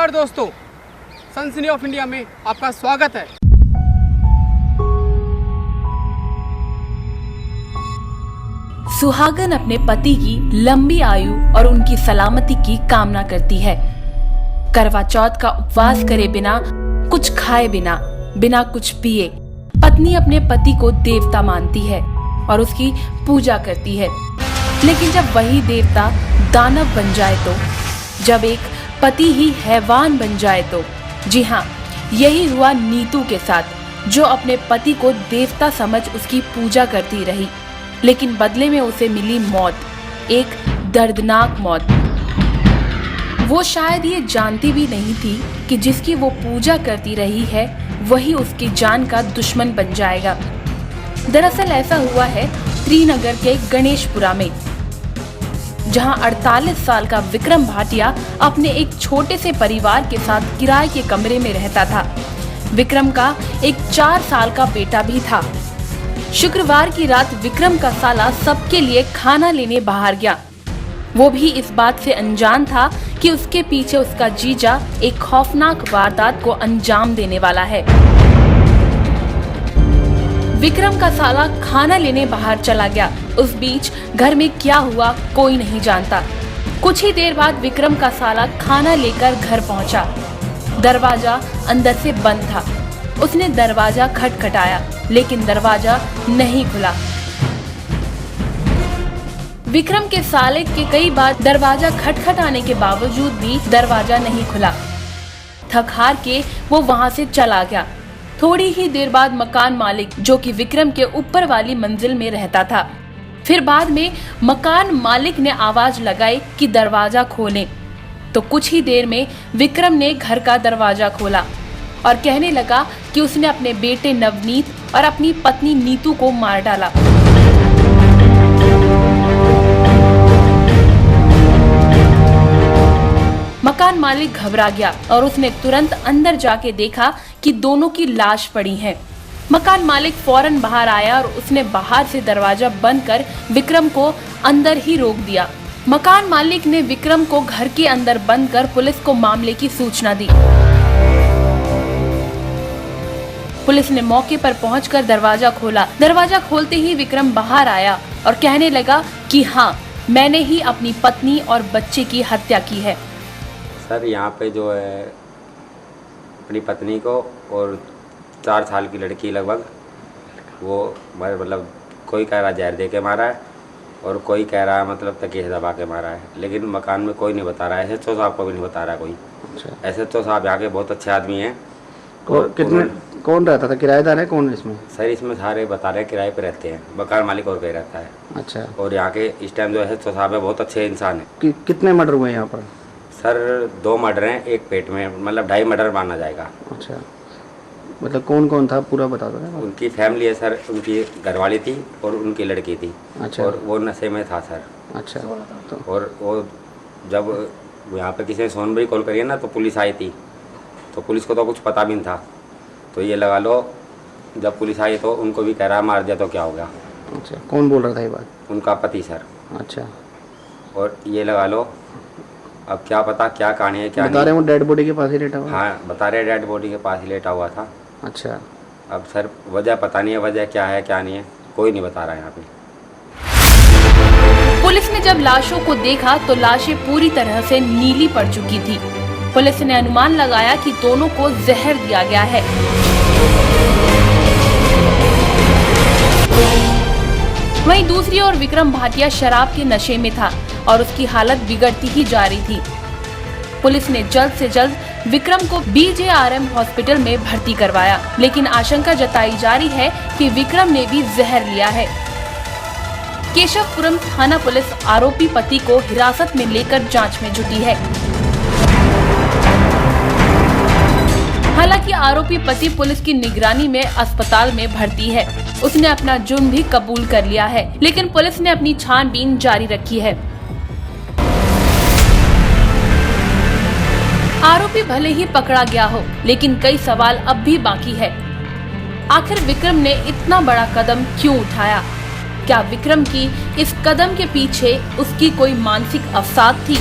नमस्कार दोस्तों, सनसनी ऑफ इंडिया में आपका स्वागत है। सुहागन अपने पति की लंबी आयु और उनकी सलामती की कामना करती है। करवा चौथ का उपवास करे बिना, कुछ खाए बिना, बिना कुछ पिए पत्नी अपने पति को देवता मानती है और उसकी पूजा करती है। लेकिन जब वही देवता दानव बन जाए तो, जब एक पति ही हैवान बन जाए तो, जी हाँ, यही हुआ नीतू के साथ, जो अपने पति को देवता समझ उसकी पूजा करती रही, लेकिन बदले में उसे मिली मौत, एक दर्दनाक मौत। वो शायद ये जानती भी नहीं थी कि जिसकी वो पूजा करती रही है वही उसकी जान का दुश्मन बन जाएगा। दरअसल ऐसा हुआ है श्रीनगर के गणेशपुरा में, जहां 48 साल का विक्रम भाटिया अपने एक छोटे से परिवार के साथ किराए के कमरे में रहता था। विक्रम का एक 4 साल का बेटा भी था। शुक्रवार की रात विक्रम का साला सबके लिए खाना लेने बाहर गया। वो भी इस बात से अनजान था कि उसके पीछे उसका जीजा एक खौफनाक वारदात को अंजाम देने वाला है। विक्रम का साला खाना लेने बाहर चला गया। उस बीच घर में क्या हुआ कोई नहीं जानता। कुछ ही देर बाद विक्रम का साला खाना लेकर घर पहुंचा। दरवाजा अंदर से बंद था। उसने दरवाजा खटखटाया, लेकिन दरवाजा नहीं खुला। विक्रम के साले के कई बार दरवाजा खटखटाने के बावजूद भी दरवाजा नहीं खुला। थक हार के वो वहां से चला गया। थोड़ी ही देर बाद मकान मालिक, जो कि विक्रम के ऊपर वाली मंजिल में रहता था, फिर बाद में मकान मालिक ने आवाज लगाई कि दरवाजा खोलें। तो कुछ ही देर में विक्रम ने घर का दरवाजा खोला और कहने लगा कि उसने अपने बेटे नवनीत और अपनी पत्नी नीतू को मार डाला। मकान मालिक घबरा गया और उसने तुरंत अंदर जाके देखा कि दोनों की लाश पड़ी है। मकान मालिक फौरन बाहर आया और उसने बाहर से दरवाजा बंद कर विक्रम को अंदर ही रोक दिया। मकान मालिक ने विक्रम को घर के अंदर बंद कर पुलिस को मामले की सूचना दी। पुलिस ने मौके पर पहुंचकर दरवाजा खोला। दरवाजा खोलते ही विक्रम बाहर आया और कहने लगा कि हाँ, मैंने ही अपनी पत्नी और बच्चे की हत्या की है। सर, यहाँ पे जो है अपनी पत्नी को और 4 साल की लड़की लगभग, वो मतलब कोई कह रहा जहर दे के मारा है और कोई कह रहा है मतलब तकिए से दबा के मारा है, लेकिन मकान में कोई नहीं बता रहा है। SHO साहब को भी नहीं बता रहा है कोई। अच्छा। SHO साहब यहाँ के बहुत अच्छे आदमी हैं। कौन रहता था? किराएदार है कौन इसमें? सर, इसमें सारे बता रहे हैं किराए पे रहते हैं। मकान मालिक और कहीं रहता है। अच्छा। और यहाँ के इस टाइम जो SHO साहब है बहुत अच्छे इंसान है। कितने मर्डर हुए यहाँ पर? सर, 2 मर्डर हैं, एक पेट में, मतलब 2.5 मर्डर माना जाएगा। अच्छा, मतलब कौन कौन था पूरा बता दो। उनकी फैमिली है सर, उनकी घरवाली थी और उनकी लड़की थी। अच्छा। और वो नशे में था सर। अच्छा। तो और वो जब यहाँ पे किसी ने सोनभरी कॉल करी ना, तो पुलिस आई थी, तो पुलिस को तो कुछ पता भी नहीं था। तो ये लगा लो, जब पुलिस आई तो उनको भी कह रहा मार दिया तो क्या हो गया। अच्छा, कौन बोल रहा था ये बात? उनका पति सर। अच्छा। और ये लगा लो, अब क्या पता क्या कहानी है, क्या बता रहे हैं वो डेड बॉडी के पास ही लेटा हुआ? हाँ, बता रहे डेड बॉडी के पास ही लेटा हुआ था। अच्छा। अब सर वजह पता नहीं है, वजह क्या है क्या नहीं है, कोई नहीं बता रहा है यहाँ पे। पुलिस ने जब लाशों को देखा तो लाशें पूरी तरह से नीली पड़ चुकी थी। पुलिस ने अनुमान लगाया कि दोनों को जहर दिया गया है। वहीं दूसरी ओर विक्रम भाटिया शराब के नशे में था और उसकी हालत बिगड़ती ही जा रही थी। पुलिस ने जल्द से जल्द विक्रम को BJRM हॉस्पिटल में भर्ती करवाया, लेकिन आशंका जताई जा रही है कि विक्रम ने भी जहर लिया है। केशवपुरम थाना पुलिस आरोपी पति को हिरासत में लेकर जांच में जुटी है। हालांकि आरोपी पति पुलिस की निगरानी में अस्पताल में भर्ती है। उसने अपना जुर्म भी कबूल कर लिया है, लेकिन पुलिस ने अपनी छानबीन जारी रखी है। आरोपी भले ही पकड़ा गया हो, लेकिन कई सवाल अब भी बाकी है। आखिर विक्रम ने इतना बड़ा कदम क्यों उठाया? क्या विक्रम की इस कदम के पीछे उसकी कोई मानसिक अवसाद थी,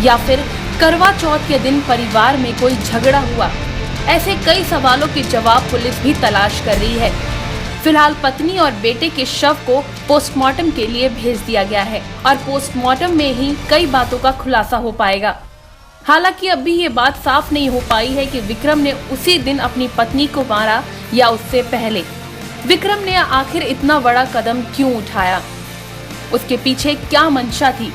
या फिर करवा चौथ के दिन परिवार में कोई झगड़ा हुआ, ऐसे कई सवालों के जवाब पुलिस भी तलाश कर रही है। फिलहाल पत्नी और बेटे के शव को पोस्टमार्टम के लिए भेज दिया गया है और पोस्टमार्टम में ही कई बातों का खुलासा हो पाएगा। हालांकि अब भी ये बात साफ नहीं हो पाई है कि विक्रम ने उसी दिन अपनी पत्नी को मारा या उससे पहले। विक्रम ने आखिर इतना बड़ा कदम क्यों उठाया? उसके पीछे क्या मंशा थी?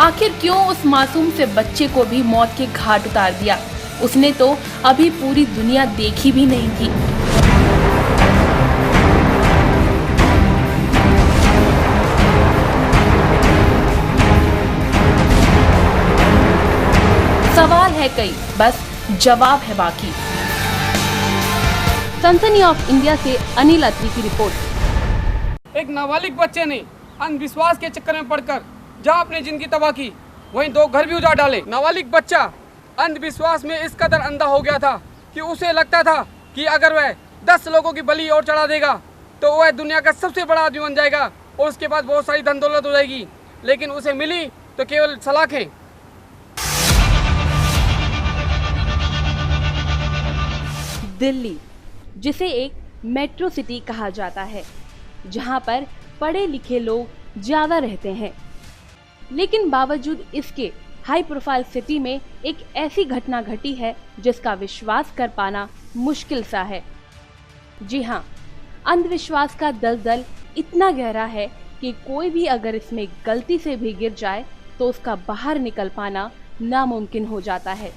आखिर क्यों उस मासूम से बच्चे को भी मौत के घाट उतार दिया? उसने तो अभी पूरी दुनिया देखी भी नहीं थी। सवाल है कई, बस जवाब है बाकी। सनसनी ऑफ इंडिया से अनिल अत्री की रिपोर्ट। एक नाबालिग बच्चे ने अंधविश्वास के चक्कर में पड़कर जहां अपनी जिंदगी तबाह की, वहीं 2 घर भी उजाड़ डाले। नाबालिग बच्चा अंधविश्वास में इस कदर अंधा हो गया था कि उसे लगता था कि अगर वह 10 लोगों की बलि और चढ़ा देगा तो वह दुनिया का सबसे बड़ा आदमी बन जाएगा और उसके बाद बहुत सारी धन दौलत हो जाएगी। लेकिन उसे मिली तो केवल सलाखें। दिल्ली, जिसे एक मेट्रो सिटी कहा जाता है, जहां पर पढ़े लिखे लोग ज्यादा रहते हैं, लेकिन बावजूद इसके हाई प्रोफाइल सिटी में एक ऐसी घटना घटी है जिसका विश्वास कर पाना मुश्किल सा है। जी हाँ, अंधविश्वास का दलदल इतना गहरा है कि कोई भी अगर इसमें गलती से भी गिर जाए तो उसका बाहर निकल पाना नामुमकिन हो जाता है।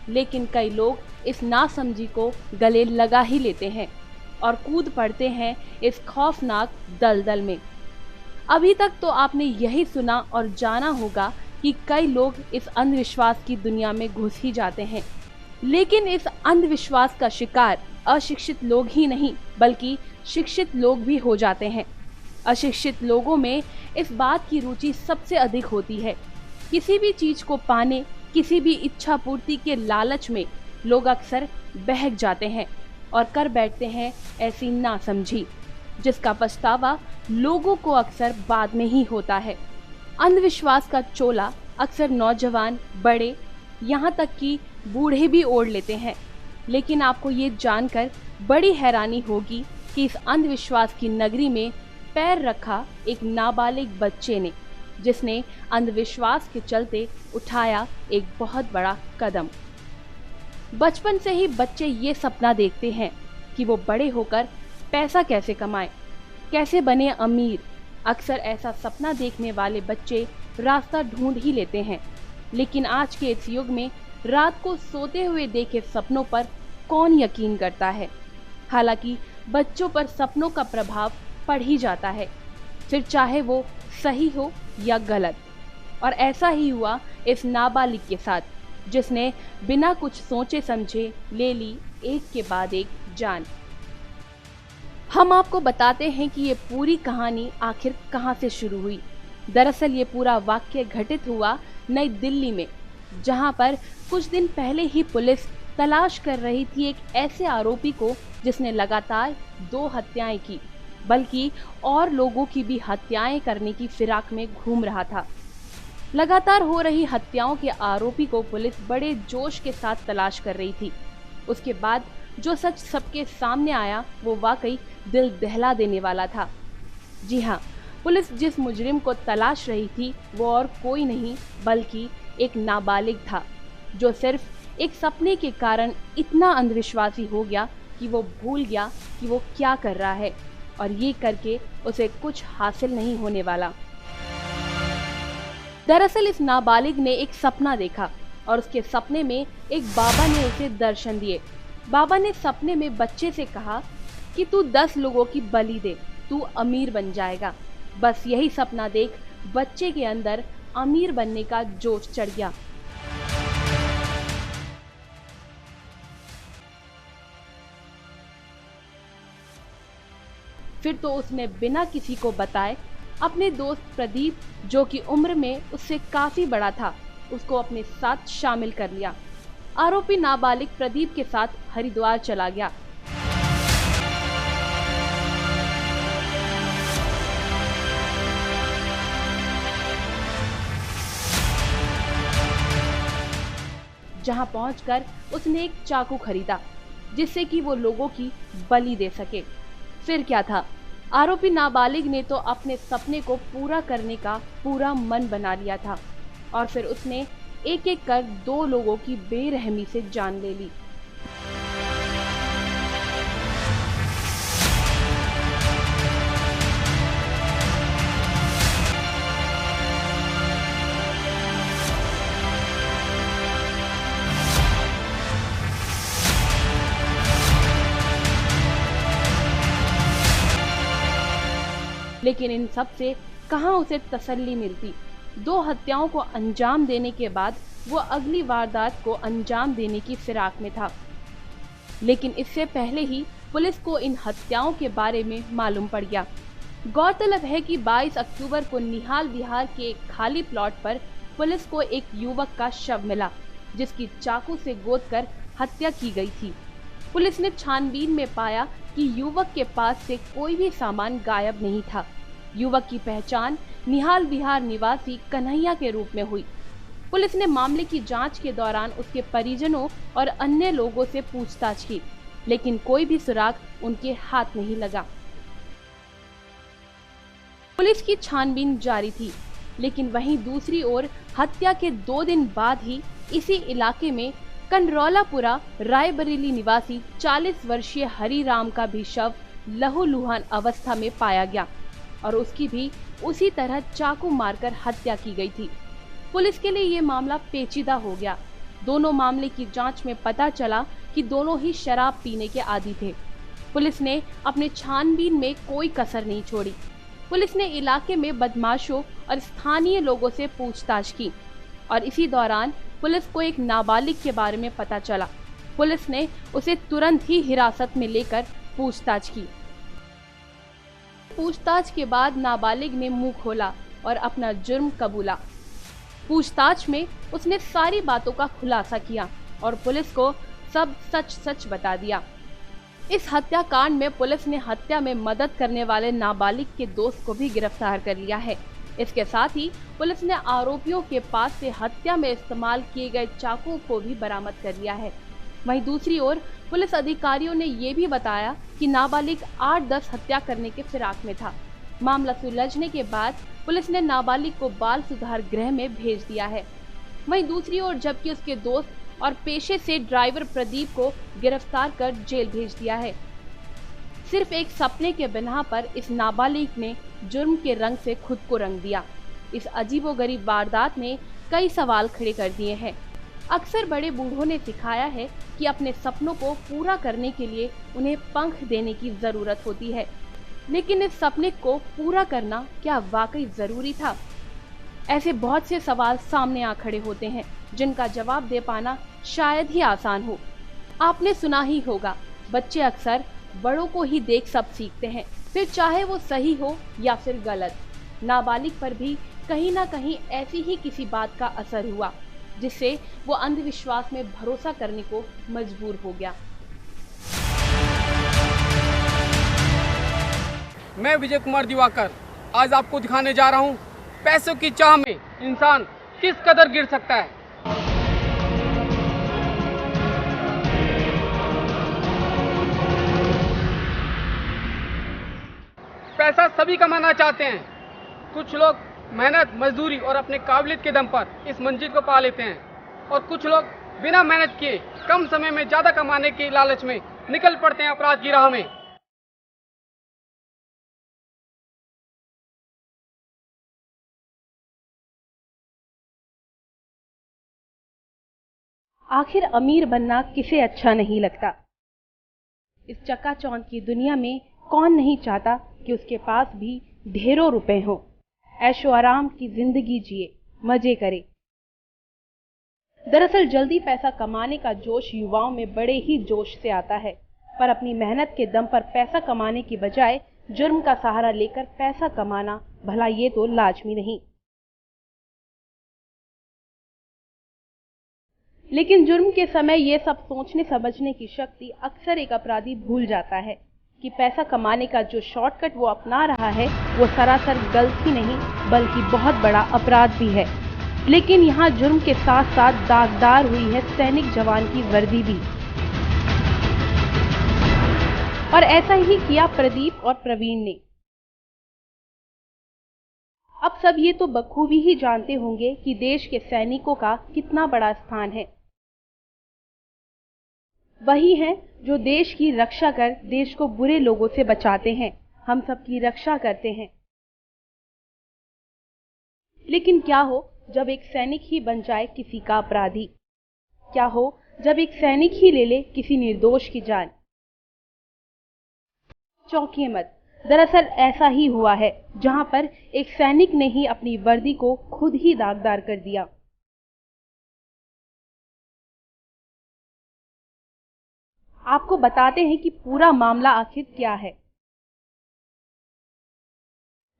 लेकिन कई लोग इस नासमझी को गले लगा ही लेते हैं और कूद पड़ते हैं इस खौफनाक दलदल में। अभी तक तो आपने यही सुना और जाना होगा कि कई लोग इस अंधविश्वास की दुनिया में घुस ही जाते हैं, लेकिन इस अंधविश्वास का शिकार अशिक्षित लोग ही नहीं बल्कि शिक्षित लोग भी हो जाते हैं। अशिक्षित लोगों में इस बात की रुचि सबसे अधिक होती है। किसी भी चीज को पाने, किसी भी इच्छा पूर्ति के लालच में लोग अक्सर बहक जाते हैं और कर बैठते हैं ऐसी नासमझी, जिसका पछतावा लोगों को अक्सर बाद में ही होता है। अंधविश्वास का चोला अक्सर नौजवान, बड़े, यहाँ तक कि बूढ़े भी ओढ़ लेते हैं। लेकिन आपको ये जानकर बड़ी हैरानी होगी कि इस अंधविश्वास की नगरी में पैर रखा एक नाबालिग बच्चे ने, जिसने अंधविश्वास के चलते उठाया एक बहुत बड़ा कदम। बचपन से ही बच्चे ये सपना देखते हैं कि वो बड़े होकर पैसा कैसे कमाएं, कैसे बने अमीर। अक्सर ऐसा सपना देखने वाले बच्चे रास्ता ढूंढ ही लेते हैं। लेकिन आज के इस युग में रात को सोते हुए देखे सपनों पर कौन यकीन करता है? हालांकि बच्चों पर सपनों का प्रभाव पड़ ही जाता है, फिर चाहे वो सही हो या गलत। और ऐसा ही हुआ इस नाबालिग के साथ, जिसने बिना कुछ सोचे समझे ले ली एक के बाद एक जान। हम आपको बताते हैं कि ये पूरी कहानी आखिर कहां से शुरू हुई। दरअसल ये पूरा वाक्य घटित हुआ नई दिल्ली में, जहां पर कुछ दिन पहले ही पुलिस तलाश कर रही थी एक ऐसे आरोपी को जिसने लगातार 2 हत्याएं की, बल्कि और लोगों की भी हत्याएं करने की फिराक में घूम रहा था। लगातार हो रही हत्याओं के आरोपी को पुलिस बड़े जोश के साथ तलाश कर रही थी। उसके बाद जो सच सबके सामने आया वो वाकई दिल दहला देने वाला था। जी हाँ, पुलिस जिस मुजरिम को तलाश रही थी वो और कोई नहीं बल्कि एक नाबालिग था, जो सिर्फ एक सपने के कारण इतना अंधविश्वासी हो गया कि वो भूल गया कि वो क्या कर रहा है, और ये करके उसे कुछ हासिल नहीं होने वाला। दरअसल इस नाबालिग ने एक सपना देखा और उसके सपने में एक बाबा ने उसे दर्शन दिए। बाबा ने सपने में बच्चे से कहा कि तू 10 लोगों की बलि दे, तू अमीर बन जाएगा। बस यही सपना देख बच्चे के अंदर अमीर बनने का जोश चढ़ गया। फिर तो उसने बिना किसी को बताए अपने दोस्त प्रदीप, जो कि उम्र में उससे काफी बड़ा था, उसको अपने साथ शामिल कर लिया। आरोपी नाबालिग प्रदीप के साथ हरिद्वार चला गया। जहां पहुंचकर उसने एक चाकू खरीदा जिससे कि वो लोगों की बलि दे सके। फिर क्या था, आरोपी नाबालिग ने तो अपने सपने को पूरा करने का पूरा मन बना लिया था और फिर उसने एक एक कर 2 लोगों की बेरहमी से जान ले ली। लेकिन इन सब से कहां उसे तसल्ली मिलती। 2 हत्याओं को अंजाम देने के बाद वो अगली वारदात को अंजाम देने की फिराक में था। लेकिन इससे पहले ही पुलिस को इन हत्याओं के बारे में मालूम पड़ गया। गौरतलब है कि 22 अक्टूबर को निहाल विहार के एक खाली प्लॉट पर पुलिस को एक युवक का शव मिला जिसकी चाकू से गोदकर हत्या की गई थी। पुलिस ने छानबीन में पाया कि युवक के पास से कोई भी सामान गायब नहीं था। युवक की पहचान निहाल विहार निवासी कन्हैया के रूप में हुई। पुलिस ने मामले की जांच के दौरान उसके परिजनों और अन्य लोगों से पूछताछ की, लेकिन कोई भी सुराग उनके हाथ नहीं लगा। पुलिस की छानबीन जारी थी, लेकिन वहीं दूसरी ओर हत्या के 2 दिन बाद ही इसी इलाके में कंडरौलापुरा रायबरेली निवासी 40 वर्षीय हरिराम का भी शव लहूलुहान अवस्था में पाया गया और उसकी भी उसी तरह चाकू मारकर हत्या की गई थी। पुलिस के लिए ये मामला पेचीदा हो गया। दोनों मामले की जांच में पता चला कि दोनों ही शराब पीने के आदी थे। पुलिस ने अपने छानबीन में कोई कसर नहीं छोड़ी। पुलिस ने इलाके में बदमाशों और स्थानीय लोगों से पूछताछ की और इसी दौरान पुलिस को एक नाबालिग के बारे में पता चला। पुलिस ने उसे तुरंत ही हिरासत में लेकर पूछताछ की। पूछताछ के बाद नाबालिग ने मुंह खोला और अपना जुर्म कबूला। पूछताछ में उसने सारी बातों का खुलासा किया और पुलिस को सब सच सच बता दिया। इस हत्याकांड में पुलिस ने हत्या में मदद करने वाले नाबालिग के दोस्त को भी गिरफ्तार कर लिया है। इसके साथ ही पुलिस ने आरोपियों के पास से हत्या में इस्तेमाल किए गए चाकू को भी बरामद कर लिया है। वहीं दूसरी ओर पुलिस अधिकारियों ने ये भी बताया कि नाबालिग 8-10 हत्या करने के फिराक में था। मामला सुलझने के बाद पुलिस ने नाबालिग को बाल सुधार गृह में भेज दिया है। वहीं दूसरी ओर जबकि उसके दोस्त और पेशे से ड्राइवर प्रदीप को गिरफ्तार कर जेल भेज दिया है। सिर्फ एक सपने के बिना पर इस नाबालिग ने जुर्म के रंग से खुद को रंग दिया। इस अजीबोगरीब वारदात ने कई सवाल खड़े कर दिए हैं। अक्सर बड़े बूढ़ों ने सिखाया है कि अपने सपनों को पूरा करने के लिए उन्हें पंख देने की जरूरत होती है, लेकिन इस सपने को पूरा करना क्या वाकई जरूरी था? ऐसे बहुत से सवाल सामने आ खड़े होते हैं जिनका जवाब दे पाना शायद ही आसान हो। आपने सुना ही होगा, बच्चे अक्सर बड़ों को ही देख सब सीखते हैं, फिर चाहे वो सही हो या फिर गलत। नाबालिग पर भी कहीं ना कहीं ऐसी ही किसी बात का असर हुआ जिससे वो अंधविश्वास में भरोसा करने को मजबूर हो गया। मैं विजय कुमार दिवाकर आज आपको दिखाने जा रहा हूँ पैसों की चाह में इंसान किस कदर गिर सकता है। पैसा सभी कमाना चाहते हैं। कुछ लोग मेहनत मजदूरी और अपने काबिलियत के दम पर इस मंजिल को पा लेते हैं और कुछ लोग बिना मेहनत किए कम समय में ज्यादा कमाने के लालच में निकल पड़ते हैं अपराध की राह में। आखिर अमीर बनना किसे अच्छा नहीं लगता। इस चकाचौंध की दुनिया में कौन नहीं चाहता कि उसके पास भी ढेरों रुपए हो, ऐशो आराम की जिंदगी जिए, मजे करे। दरअसल जल्दी पैसा कमाने का जोश युवाओं में बड़े ही जोश से आता है, पर अपनी मेहनत के दम पर पैसा कमाने की बजाय जुर्म का सहारा लेकर पैसा कमाना, भला ये तो लाजमी नहीं। लेकिन जुर्म के समय ये सब सोचने समझने की शक्ति अक्सर एक अपराधी भूल जाता है कि पैसा कमाने का जो शॉर्टकट वो अपना रहा है वो सरासर गलती नहीं बल्कि बहुत बड़ा अपराध भी है। लेकिन यहाँ जुर्म के साथ साथ दागदार हुई है सैनिक जवान की वर्दी भी। और ऐसा ही किया प्रदीप और प्रवीण ने। अब सब ये तो बखूबी ही जानते होंगे कि देश के सैनिकों का कितना बड़ा स्थान है। वही हैं जो देश की रक्षा कर देश को बुरे लोगों से बचाते हैं, हम सबकी रक्षा करते हैं। लेकिन क्या हो जब एक सैनिक ही बन जाए किसी का अपराधी? क्या हो जब एक सैनिक ही ले ले किसी निर्दोष की जान? चौंकिए मत, दरअसल ऐसा ही हुआ है, जहां पर एक सैनिक ने ही अपनी वर्दी को खुद ही दागदार कर दिया। आपको बताते हैं कि पूरा मामला आखिर क्या है।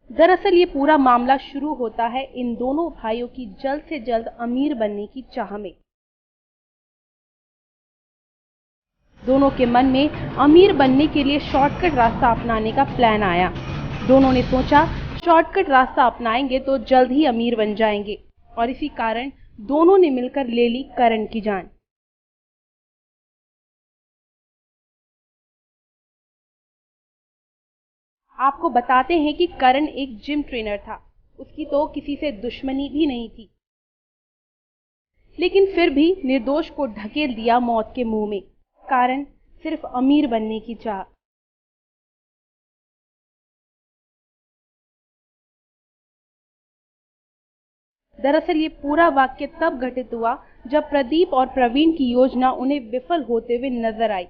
दरअसल ये पूरा मामला शुरू होता है इन दोनों भाइयों की जल्द से जल्द अमीर बनने की चाह में। दोनों के मन में अमीर बनने के लिए शॉर्टकट रास्ता अपनाने का प्लान आया। दोनों ने सोचा शॉर्टकट रास्ता अपनाएंगे तो जल्द ही अमीर बन जाएंगे, और इसी कारण दोनों ने मिलकर ले ली करण की जान। आपको बताते हैं कि करण एक जिम ट्रेनर था। उसकी तो किसी से दुश्मनी भी नहीं थी, लेकिन फिर भी निर्दोष को ढकेल दिया मौत के मुंह में, कारण सिर्फ अमीर बनने की चाह। दरअसल ये पूरा वाक्य तब घटित हुआ जब प्रदीप और प्रवीण की योजना उन्हें विफल होते हुए नजर आई।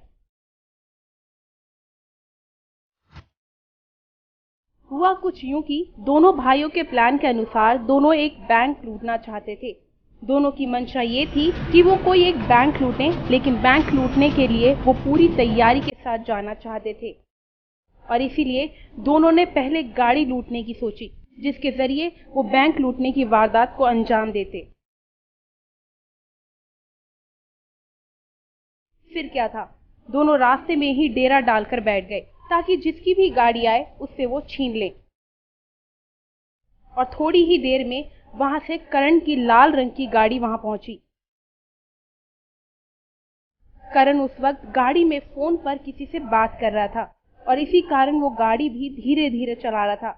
हुआ कुछ यूं कि दोनों भाइयों के प्लान के अनुसार दोनों एक बैंक लूटना चाहते थे। दोनों की मंशा ये थी कि वो कोई एक बैंक लूटें, लेकिन बैंक लूटने के लिए वो पूरी तैयारी के साथ जाना चाहते थे, और इसीलिए दोनों ने पहले गाड़ी लूटने की सोची, जिसके जरिए वो बैंक लूटने की वारदात को अंजाम देते। फिर क्या था, दोनों रास्ते में ही डेरा डालकर बैठ गए ताकि जिसकी भी गाड़ी आए उससे वो छीन लें। और थोड़ी ही देर में वहां से करण की लाल रंग की गाड़ी वहां पहुंची। करण उस वक्त गाड़ी में फोन पर किसी से बात कर रहा था, और इसी कारण वो गाड़ी भी धीरे धीरे चला रहा था।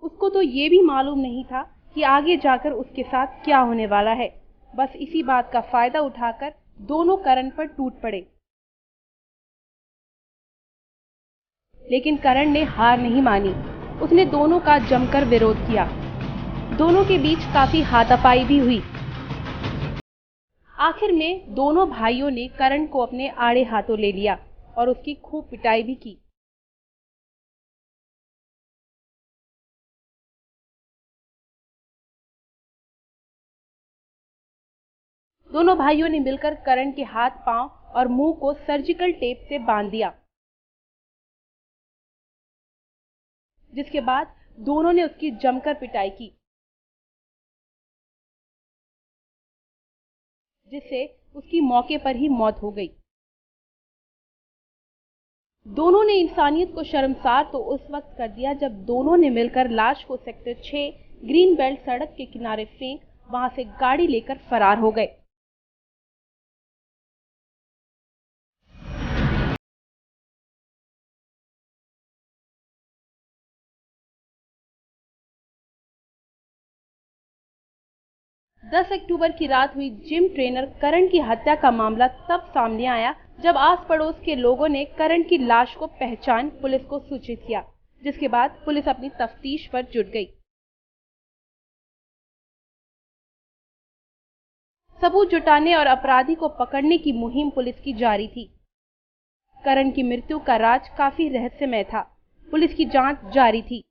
उसको तो ये भी मालूम नहीं था कि आगे जाकर उसके साथ क्या होने वाला है। बस इसी बात का फायदा उठाकर दोनों करण पर टूट पड़े। लेकिन करण ने हार नहीं मानी। उसने दोनों का जमकर विरोध किया। दोनों के बीच काफी हाथापाई भी हुई। आखिर में दोनों भाइयों ने करण को अपने आड़े हाथों ले लिया और उसकी खूब पिटाई भी की। दोनों भाइयों ने मिलकर करण के हाथ, पांव और मुंह को सर्जिकल टेप से बांध दिया, जिसके बाद दोनों ने उसकी जमकर पिटाई की, जिससे उसकी मौके पर ही मौत हो गई। दोनों ने इंसानियत को शर्मसार तो उस वक्त कर दिया जब दोनों ने मिलकर लाश को सेक्टर 6 ग्रीन बेल्ट सड़क के किनारे फेंक वहां से गाड़ी लेकर फरार हो गए। दस अक्टूबर की रात हुई जिम ट्रेनर करण की हत्या का मामला तब सामने आया जब आस पड़ोस के लोगों ने करण की लाश को पहचान पुलिस को सूचित किया, जिसके बाद पुलिस अपनी तफ्तीश पर जुट गई। सबूत जुटाने और अपराधी को पकड़ने की मुहिम पुलिस की जारी थी। करण की मृत्यु का राज काफी रहस्यमय था। पुलिस की जांच जारी थी।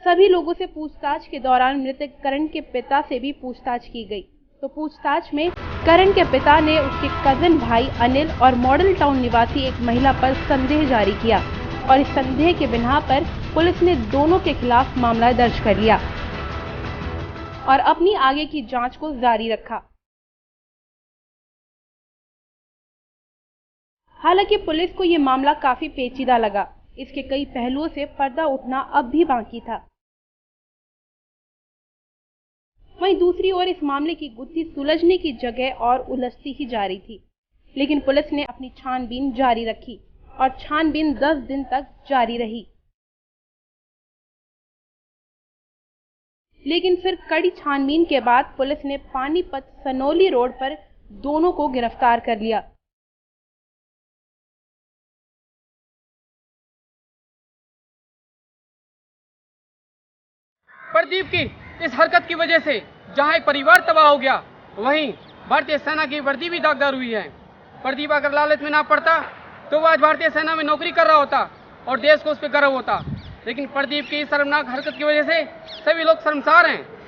सभी लोगों से पूछताछ के दौरान मृतक करण के पिता से भी पूछताछ की गई, तो पूछताछ में करण के पिता ने उसके कजन भाई अनिल और मॉडल टाउन निवासी एक महिला पर संदेह जारी किया, और इस संदेह के बिना पर पुलिस ने दोनों के खिलाफ मामला दर्ज कर लिया और अपनी आगे की जांच को जारी रखा। हालांकि पुलिस को ये मामला काफी पेचीदा लगा। इसके कई पहलुओं से पर्दा उठना अब भी बाकी था। वहीं दूसरी ओर इस मामले की गुत्थी सुलझने की जगह और उलझती ही जा रही थी। लेकिन पुलिस ने अपनी छानबीन जारी रखी और छानबीन 10 दिन तक जारी रही। लेकिन फिर कड़ी छानबीन के बाद पुलिस ने पानीपत सनोली रोड पर दोनों को गिरफ्तार कर लिया। प्रदीप की इस हरकत की वजह से जहां एक परिवार तबाह हो गया, वहीं भारतीय सेना की वर्दी भी दागदार हुई है। प्रदीप अगर लालच में ना पड़ता तो वह आज भारतीय सेना में नौकरी कर रहा होता और देश को उस पर गर्व होता। लेकिन प्रदीप की इस शर्मनाक हरकत की वजह से सभी लोग शर्मसार हैं।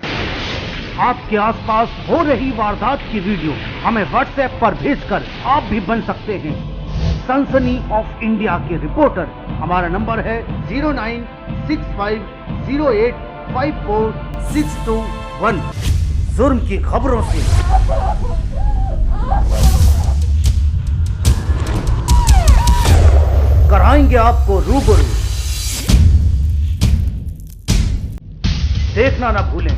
आपके आसपास हो रही वारदात की वीडियो हमें व्हाट्सएप पर भेजकर आप भी बन सकते हैं सनसनी ऑफ इंडिया के रिपोर्टर। हमारा नंबर है 0965085461। जुर्म की खबरों से कराएंगे आपको रूबरू। देखना ना भूलें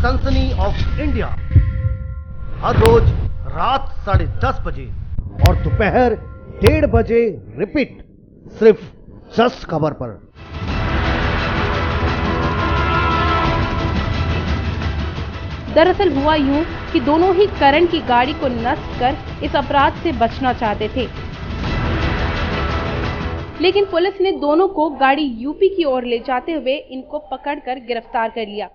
सनसनी ऑफ इंडिया, हर रोज रात 10:30 बजे और दोपहर 1:30 बजे रिपीट, सिर्फ जस्ट खबर पर। दरअसल हुआ यूं कि दोनों ही करण की गाड़ी को नष्ट कर इस अपराध से बचना चाहते थे। लेकिन पुलिस ने दोनों को गाड़ी यूपी की ओर ले जाते हुए इनको पकड़कर गिरफ्तार कर लिया।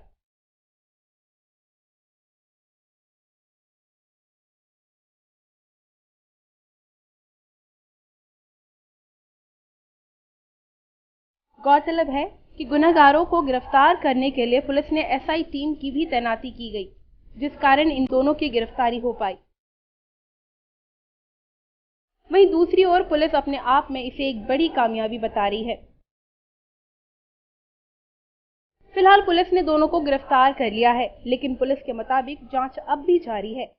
गौरतलब है कि गुनहगारों को गिरफ्तार करने के लिए पुलिस ने एसआई टीम की भी तैनाती की गई, जिस कारण इन दोनों की गिरफ्तारी हो पाई। वहीं दूसरी ओर पुलिस अपने आप में इसे एक बड़ी कामयाबी बता रही है। फिलहाल पुलिस ने दोनों को गिरफ्तार कर लिया है, लेकिन पुलिस के मुताबिक जांच अब भी जारी है।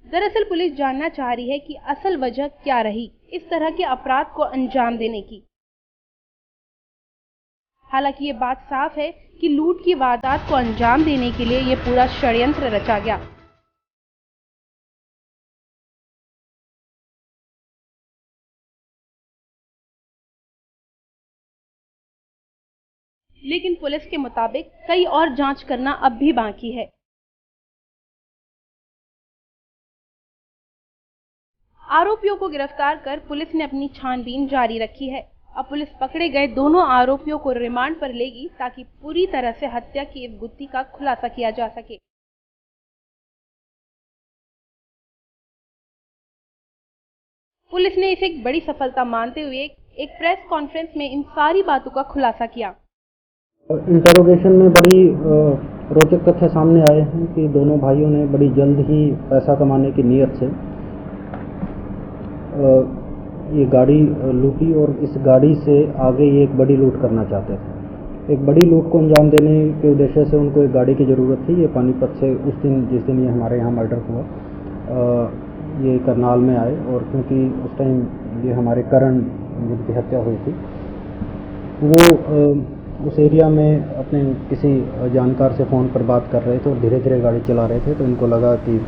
दरअसल पुलिस जानना चाह रही है कि असल वजह क्या रही इस तरह के अपराध को अंजाम देने की। हालांकि ये बात साफ है कि लूट की वारदात को अंजाम देने के लिए ये पूरा षड्यंत्र रचा गया। लेकिन पुलिस के मुताबिक कई और जांच करना अब भी बाकी है। आरोपियों को गिरफ्तार कर पुलिस ने अपनी छानबीन जारी रखी है। अब पुलिस पकड़े गए दोनों आरोपियों को रिमांड पर लेगी ताकि पूरी तरह से हत्या की इस गुत्थी का खुलासा किया जा सके। पुलिस ने इसे एक बड़ी सफलता मानते हुए एक प्रेस कॉन्फ्रेंस में इन सारी बातों का खुलासा किया। इंटरोगेशन में बड़ी रोचक तथ्य सामने आए हैं कि दोनों भाइयों ने बड़ी जल्द ही पैसा कमाने की नीयत से ये गाड़ी लूटी और इस गाड़ी से आगे ये एक बड़ी लूट करना चाहते थे। एक बड़ी लूट को अंजाम देने के उद्देश्य से उनको एक गाड़ी की ज़रूरत थी। ये पानीपत से उस दिन जिस दिन ये हमारे यहाँ मर्डर हुआ, ये करनाल में आए और क्योंकि उस टाइम ये हमारे करण जिनकी हत्या हुई थी वो उस एरिया में अपने किसी जानकार से फ़ोन पर बात कर रहे थे और धीरे धीरे गाड़ी चला रहे थे, तो इनको लगा कि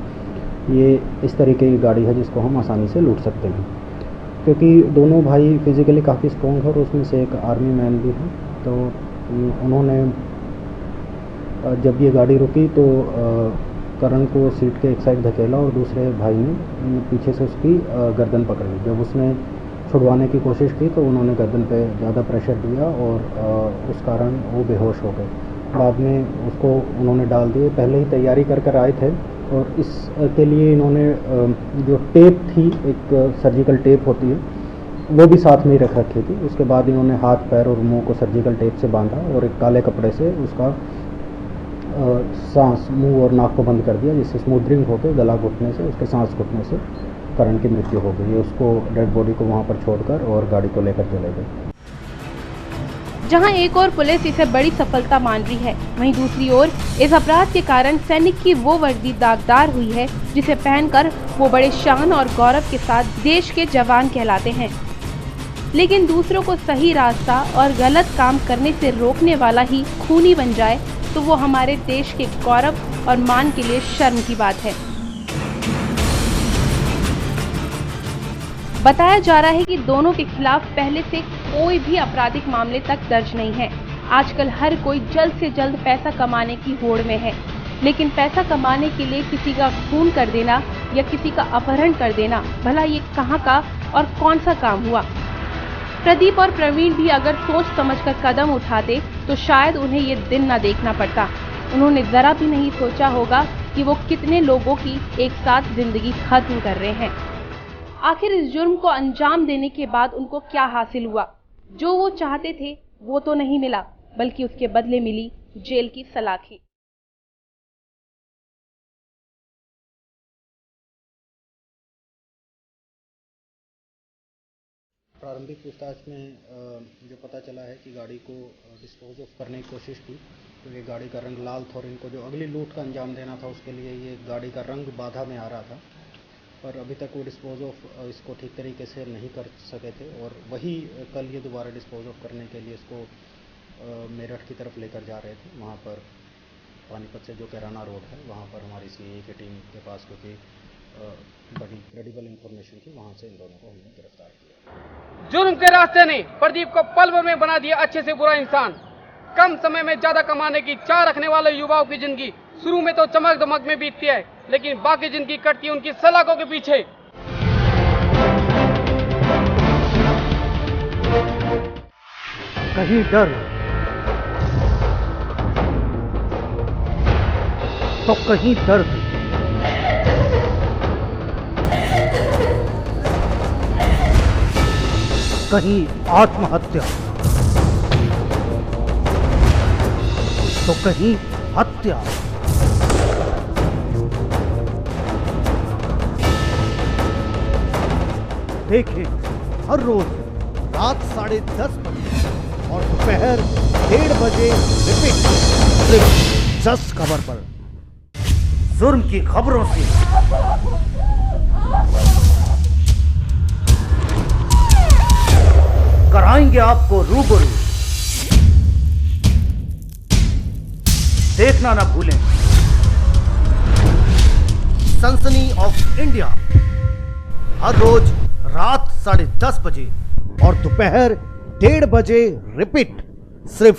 ये इस तरीके की गाड़ी है जिसको हम आसानी से लूट सकते हैं। क्योंकि दोनों भाई फिज़िकली काफ़ी स्ट्रॉन्ग है और उसमें से एक आर्मी मैन भी है, तो उन्होंने जब ये गाड़ी रुकी तो करण को सीट के एक साइड धकेला और दूसरे भाई ने पीछे से उसकी गर्दन पकड़ ली। जब उसने छुड़वाने की कोशिश की तो उन्होंने गर्दन पे ज़्यादा प्रेशर दिया और उस कारण वो बेहोश हो गए। बाद में उसको उन्होंने डाल दिए। पहले ही तैयारी कर आए थे और इसके लिए इन्होंने जो टेप थी, एक सर्जिकल टेप होती है, वो भी साथ में ही रख रखी थी। उसके बाद इन्होंने हाथ पैर और मुंह को सर्जिकल टेप से बांधा और एक काले कपड़े से उसका सांस, मुंह और नाक को बंद कर दिया, जिससे स्मूदरिंग होकर गला घुटने से, उसके सांस घुटने से करण की मृत्यु हो गई। उसको डेड बॉडी को वहाँ पर छोड़कर और गाड़ी को लेकर चले गए। जहां एक और पुलिस इसे बड़ी सफलता मान रही है, वहीं दूसरी ओर इस अपराध के कारण सैनिक की वो वर्दी दागदार हुई है जिसे पहनकर वो बड़े शान और गौरव के साथ देश के जवान कहलाते हैं। लेकिन दूसरों को सही रास्ता और गलत काम करने से रोकने वाला ही खूनी बन जाए तो वो हमारे देश के गौरव और मान के लिए शर्म की बात है। बताया जा रहा है कि दोनों के खिलाफ पहले से कोई भी आपराधिक मामले तक दर्ज नहीं है। आजकल हर कोई जल्द से जल्द पैसा कमाने की होड़ में है, लेकिन पैसा कमाने के लिए किसी का खून कर देना या किसी का अपहरण कर देना, भला ये कहाँ का और कौन सा काम हुआ। प्रदीप और प्रवीण भी अगर सोच समझकर कदम उठाते तो शायद उन्हें ये दिन न देखना पड़ता। उन्होंने जरा भी नहीं सोचा होगा कि वो कितने लोगों की एक साथ जिंदगी खत्म कर रहे हैं। आखिर इस जुर्म को अंजाम देने के बाद उनको क्या हासिल हुआ? जो वो चाहते थे वो तो नहीं मिला, बल्कि उसके बदले मिली जेल की सलाखी। प्रारंभिक पूछताछ में जो पता चला है कि गाड़ी को डिस्पोज ऑफ करने की कोशिश की, तो ये गाड़ी का रंग लाल था और इनको जो अगली लूट का अंजाम देना था उसके लिए ये गाड़ी का रंग बाधा में आ रहा था, पर अभी तक वो डिस्पोज ऑफ इसको ठीक तरीके से नहीं कर सके थे। और वही कल ये दोबारा डिस्पोज ऑफ करने के लिए इसको मेरठ की तरफ लेकर जा रहे थे। वहाँ पर पानीपत से जो कैराना रोड है वहाँ पर हमारी सीए की टीम के पास क्योंकि बड़ी क्रेडिबल इंफॉर्मेशन थी, वहाँ से इन दोनों को हमने गिरफ्तार किया। जुर्म के रास्ते ने प्रदीप को पल भर में बना दिया अच्छे से बुरा इंसान। कम समय में ज्यादा कमाने की चाह रखने वाले युवाओं की जिंदगी शुरू में तो चमक दमक में बीतती है, लेकिन बाकी जिंदगी कटती है उनकी सलाखों के पीछे। कहीं डर तो कहीं दर्द, कहीं आत्महत्या तो कहीं हत्या। देखिए हर रोज रात 10:30 बजे और दोपहर 1:30 बजे रिपीट, सिर्फ जस खबर पर। जुर्म की खबरों से कराएंगे आपको रूबरू। देखना ना भूलें सनसनी ऑफ इंडिया, हर रोज रात 10:30 बजे और दोपहर 1:30 बजे रिपीट, सिर्फ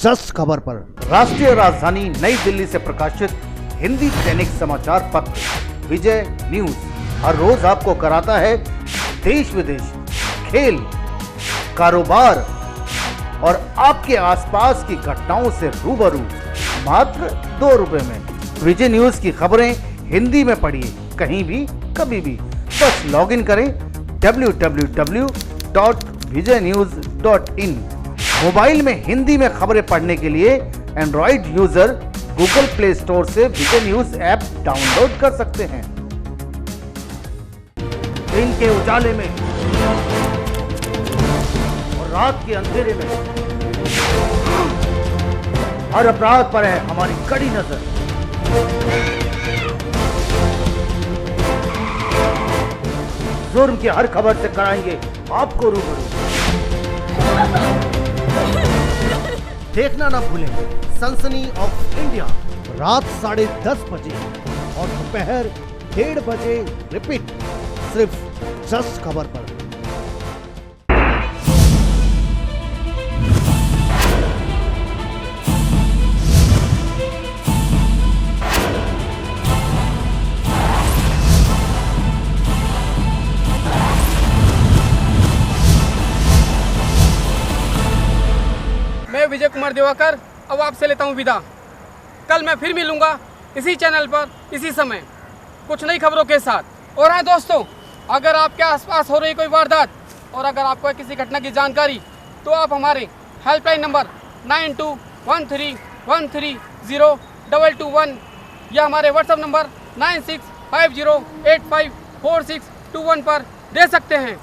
जस खबर पर। राष्ट्रीय राजधानी नई दिल्ली से प्रकाशित हिंदी दैनिक समाचार पत्र विजय न्यूज हर रोज आपको कराता है देश विदेश, खेल, कारोबार और आपके आसपास की घटनाओं से रूबरू मात्र 2 रुपए में। विजय न्यूज की खबरें हिंदी में पढ़िए कहीं भी कभी भी, बस लॉगिन करें www.vijaynews.in। मोबाइल में हिंदी में खबरें पढ़ने के लिए Android user Google play store से विजय न्यूज ऐप डाउनलोड कर सकते हैं। दिन के उजाले में और रात के अंधेरे में हर अपराध पर है हमारी कड़ी नजर। जुर्म की हर खबर से कराएंगे आपको रूबरू। देखना ना भूलें सनसनी ऑफ इंडिया, रात 10:30 बजे और दोपहर 1:30 बजे रिपीट, सिर्फ जस खबर पर। मैं विजय कुमार दिवाकर अब आपसे लेता हूं विदा। कल मैं फिर मिलूंगा इसी चैनल पर इसी समय कुछ नई खबरों के साथ। और हाँ दोस्तों, अगर आपके आसपास हो रही कोई वारदात और अगर आपको किसी घटना की जानकारी, तो आप हमारे हेल्पलाइन नंबर 9213130221 या हमारे व्हाट्सएप नंबर 9650854621 पर दे सकते हैं।